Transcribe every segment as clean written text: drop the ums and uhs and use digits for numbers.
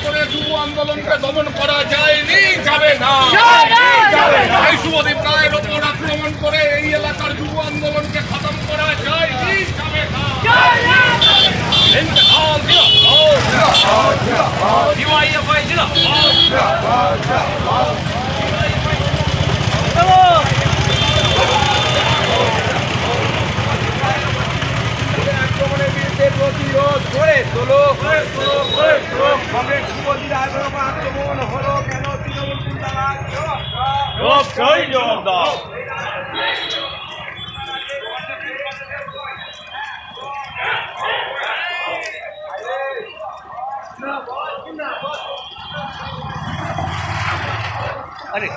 করে যুব আন্দোলনকে দমন করা যায়নি, যাবে না। এই শুভদীপ রায়ের ওপর আক্রমণ করে এই এলাকার যুব আন্দোলনকে খতম করা যায়নি, যাবে না। আক্রমণের বিরুদ্ধে প্রতিরোধ করে তোলো। শুভদীপ রায়ের ওপর আক্রমণ হলো কেন? তৃণমূল জবাব দাও। अरे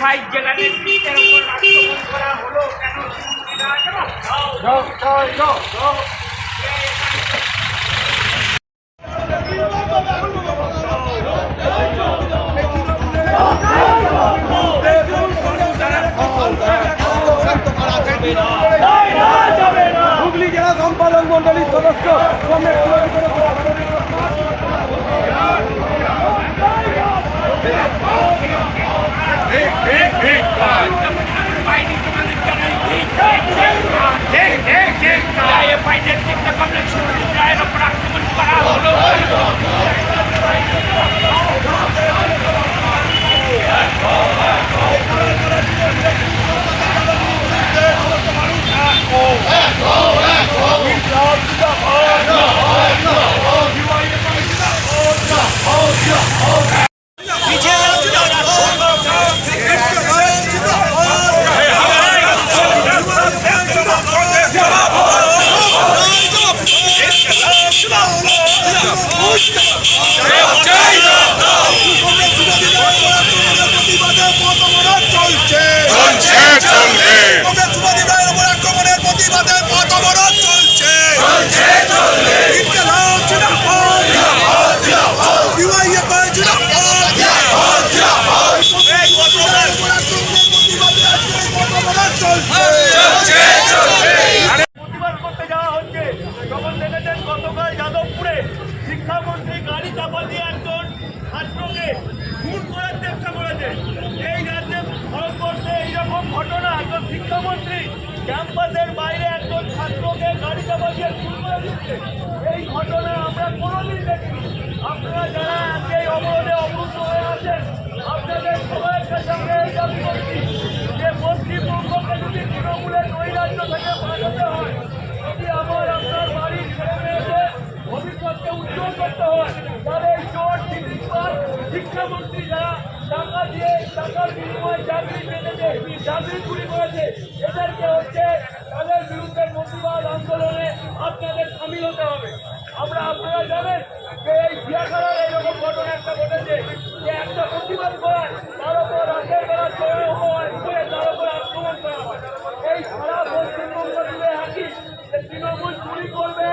ভাই যেখানে করা হলো কেন? হুগলি জেলা সম্পাদক মন্ডলীর সদস্য গতকাল যাদবপুরে শিক্ষামন্ত্রী গাড়ি চাপা দিয়ে একজন ছাত্রকে খুন করার চেষ্টা করেছে। এই রাজ্যে ভারতবর্ষে এইরকম ঘটনা, একজন শিক্ষামন্ত্রী ক্যাম্পাসের বাইরে একজন ছাত্রকে গাড়ি চাপা দিয়ে খুন করে দিচ্ছে, এই ঘটনা আমরা কোনোদিন দেখিনি। আপনারা যারা আজকে এই অবরোধে অবরুদ্ধ হয়ে আছেন, আপনাদের সবাই সঙ্গে এই দাবি করছি যে পশ্চিমবঙ্গকে যদি তৃণমূলের নৈরাজ্য থেকে বাঁচাতে হয়, যদি আমার আপনার বাড়ির ছেলে মেয়েদের ভবিষ্যৎকে উজ্জ্বল করতে হয়, তাহলে এই চোর শিক্ষামন্ত্রী যারা টাকা দিয়ে টাকার বিনিময়ে চাকরি পেতেছে, চাকরি চুরি করেছে, এদেরকে হচ্ছে তাদের বিরুদ্ধে প্রতিবাদ আন্দোলনে আপনাদের সামিল হতে হবে। আপনারা জানেন যে এই চিড়িয়াখানার এইরকম ঘটনা একটা ঘটেছে যে একটা প্রতিবাদ করায় তার উপর রাতের বেলা চড়াও হয়, তার উপর আক্রমণ করা হয়। এই সারা পশ্চিমবঙ্গ জুড়ে একই তৃণমূল চুরি করবে,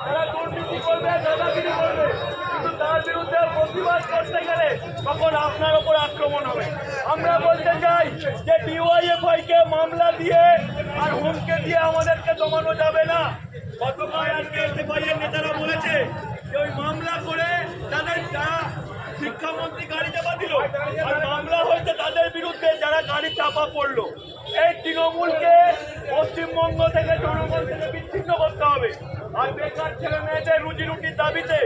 তারা দুর্নীতি করবে, দাদাগিরি করবে, কিন্তু তার বিরুদ্ধে প্রতিবাদ করতে গেলে তখন আপনার ওপর আক্রমণ হবে। আমরা বলতে চাই যে ডিওয়াইএফআই কে মামলা দিয়ে আর হুমকে দিয়ে আমাদেরকে দমানো যাবে না। গতকাল আজকে এসএফআই এর নেতারা বলেছে যে ওই মামলা করে তাদের যারা শিক্ষামন্ত্রী গাড়ি চাপা দিল আর মামলা হয়েছে তাদের বিরুদ্ধে যারা গাড়ি চাপা পড়লো। এই তৃণমূলকে পশ্চিমবঙ্গ থেকে জনগণ থেকে বিচ্ছিন্ন করতে হবে। আর বেকার ছেলে মেয়েদের রুজি রুটির দাবিতে,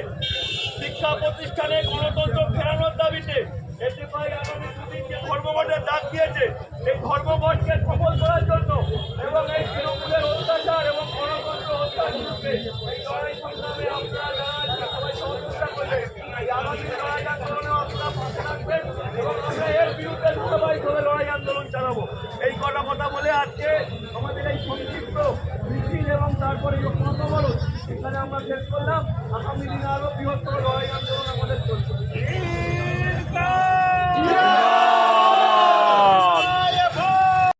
শিক্ষা প্রতিষ্ঠানে গণতন্ত্র ফেরানোর দাবিতে এসএফআই আগামী দুদিন যে ধর্মঘটের ডাক দিয়েছে, এই ধর্মঘটকে সফল করার জন্য এবং এই তৃণমূলের অত্যাচার এবং গণতন্ত্র হত্যার বিরুদ্ধে এই লড়াই সংগ্রামে আপনারা যারা সবাই সহযোগিতা করবেন, এই আগামী লড়াই আন্দোলনেও আপনারা পাশে থাকবেন এবং আমরা এর বিরুদ্ধে ধারাবাহিকভাবে লড়াই আন্দোলন চালাবো। এই কটা কথা বলে আজকে আমাদের এই সংক্ষিপ্ত মিছিল এবং তারপরে অবরোধ এখানে আমরা শেষ করলাম। আগামী দিনে আরো বৃহত্তর